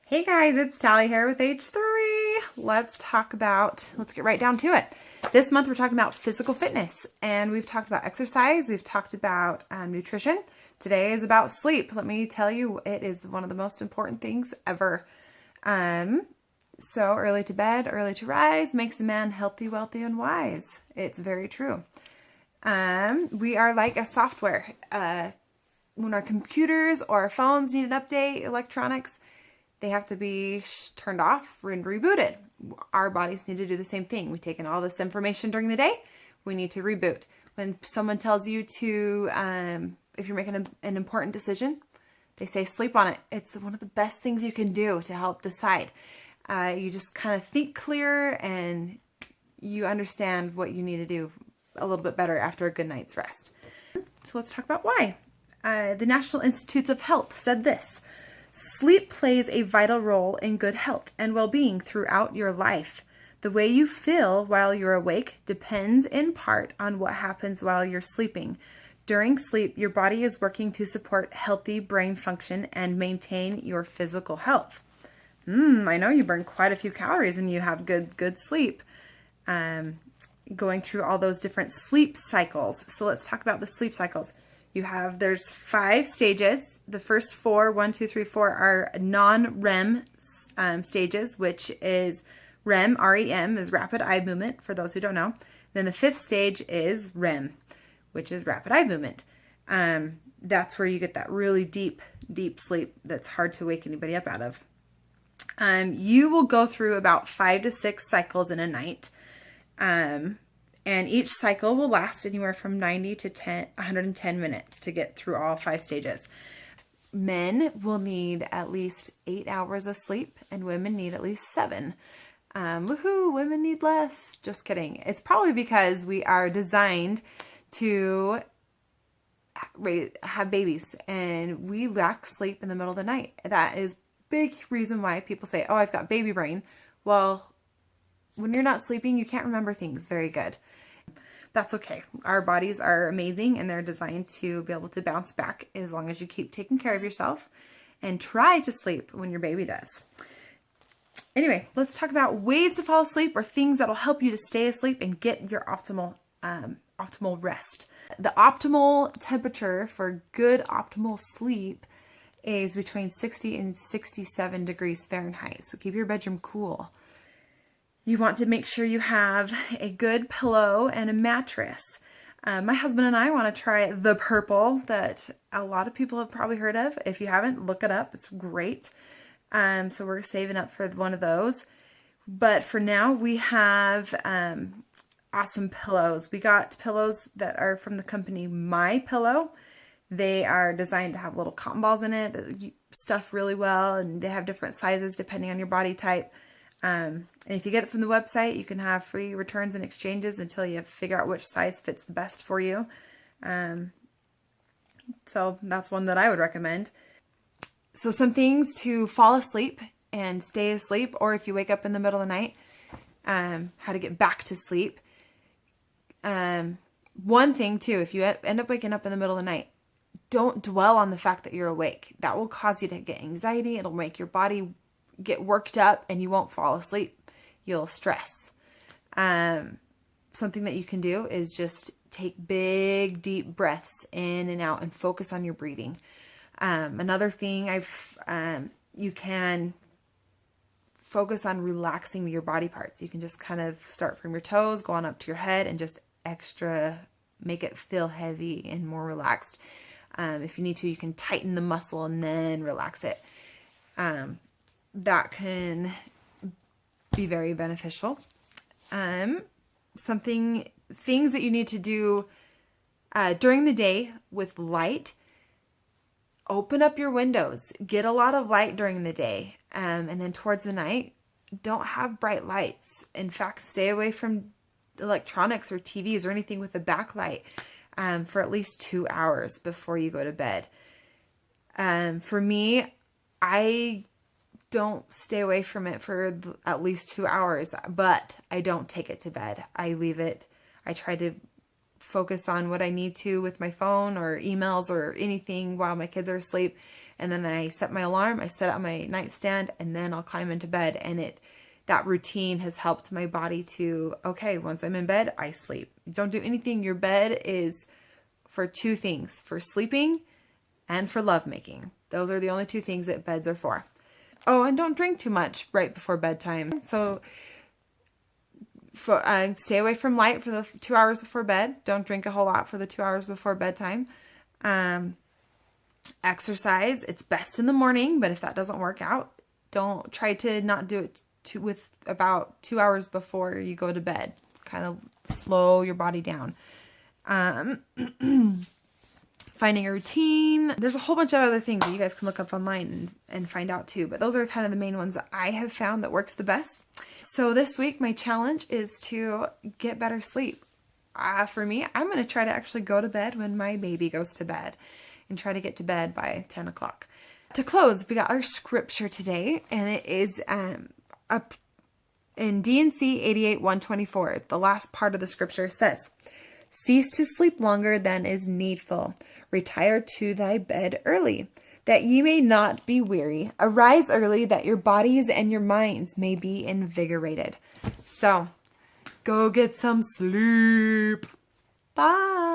Hey guys, it's Tally here with H3. Let's get right down to it. This month we're talking about physical fitness, and we've talked about exercise, we've talked about nutrition. Today is about sleep. Let me tell you, it is one of the most important things ever. So early to bed, early to rise makes a man healthy, wealthy, and wise. It's very true. We are like a software. When our computers or our phones need an update, electronics, they have to be turned off and rebooted. Our bodies need to do the same thing. We take in all this information during the day. We need to reboot. When someone tells you to, if you're making an important decision, they say sleep on it. It's one of the best things you can do to help decide. You just kind of think clear and you understand what you need to do a little bit better after a good night's rest. So let's talk about why. The National Institutes of Health said this: sleep plays a vital role in good health and well-being throughout your life. The way you feel while you're awake depends in part on what happens while you're sleeping. During sleep, your body is working to support healthy brain function and maintain your physical health. I know you burn quite a few calories when you have good sleep. Going through all those different sleep cycles. So let's talk about the sleep cycles. There's 5 stages. The first 4, 1, 2, 3, 4 are non-REM stages, which is REM, R-E-M, is rapid eye movement, for those who don't know. Then the 5th stage is REM, which is rapid eye movement. That's where you get that really deep sleep that's hard to wake anybody up out of. You will go through about 5 to 6 cycles in a night. And each cycle will last anywhere from 90 to 110 minutes to get through all 5 stages. Men will need at least 8 hours of sleep, and women need at least 7. Woohoo, women need less. Just kidding. It's probably because we are designed to have babies, and we lack sleep in the middle of the night. That is a big reason why people say, oh, I've got baby brain. Well, when you're not sleeping, you can't remember things very good. That's okay. Our bodies are amazing and they're designed to be able to bounce back as long as you keep taking care of yourself and try to sleep when your baby does. Anyway, let's talk about ways to fall asleep or things that'll help you to stay asleep and get your optimal rest. The optimal temperature for good optimal sleep is between 60 and 67 degrees Fahrenheit. So keep your bedroom cool. You want to make sure you have a good pillow and a mattress. My husband and I want to try the purple that a lot of people have probably heard of. If you haven't, look it up. It's great. So we're saving up for one of those. But for now, we have awesome pillows. We got pillows that are from the company My Pillow. They are designed to have little cotton balls in it that you stuff really well, and they have different sizes depending on your body type. And if you get it from the website, you can have free returns and exchanges until you figure out which size fits the best for you. So that's one that I would recommend. So some things to fall asleep and stay asleep, or if you wake up in the middle of the night, how to get back to sleep. One thing too, if you end up waking up in the middle of the night, don't dwell on the fact that you're awake. That will cause you to get anxiety. It'll make your body get worked up and you won't fall asleep. You'll stress. Something that you can do is just take big, deep breaths in and out and focus on your breathing. Another thing you can focus on relaxing your body parts. You can just kind of start from your toes, go on up to your head, and just make it feel heavy and more relaxed. If you need to, you can tighten the muscle and then relax it. That can be very beneficial. Things that you need to do during the day with light: open up your windows, get a lot of light during the day, and then towards the night, don't have bright lights. In fact, stay away from electronics or TVs or anything with a backlight for at least 2 hours before you go to bed. For me, I don't stay away from it for at least 2 hours, but I don't take it to bed. I leave it. I try to focus on what I need to with my phone or emails or anything while my kids are asleep, and then I set my alarm, I set it on my nightstand, and then I'll climb into bed. And that routine has helped my body to, okay, once I'm in bed, I sleep. Don't do anything. Your bed is for two things, for sleeping and for lovemaking. Those are the only two things that beds are for. Oh, and don't drink too much right before bedtime. So stay away from light for the 2 hours before bed. Don't drink a whole lot for the 2 hours before bedtime. Exercise, it's best in the morning, but if that doesn't work out, don't try to not do it with about 2 hours before you go to bed. Kind of slow your body down. Finding a routine. There's a whole bunch of other things that you guys can look up online and find out too, but those are kind of the main ones that I have found that works the best. So this week, my challenge is to get better sleep. For me, I'm going to try to actually go to bed when my baby goes to bed and try to get to bed by 10 o'clock. To close, we got our scripture today, and it is up in D&C 88:124. The last part of the scripture says, "Cease to sleep longer than is needful. Retire to thy bed early, that ye may not be weary. Arise early, that your bodies and your minds may be invigorated." So, go get some sleep. Bye.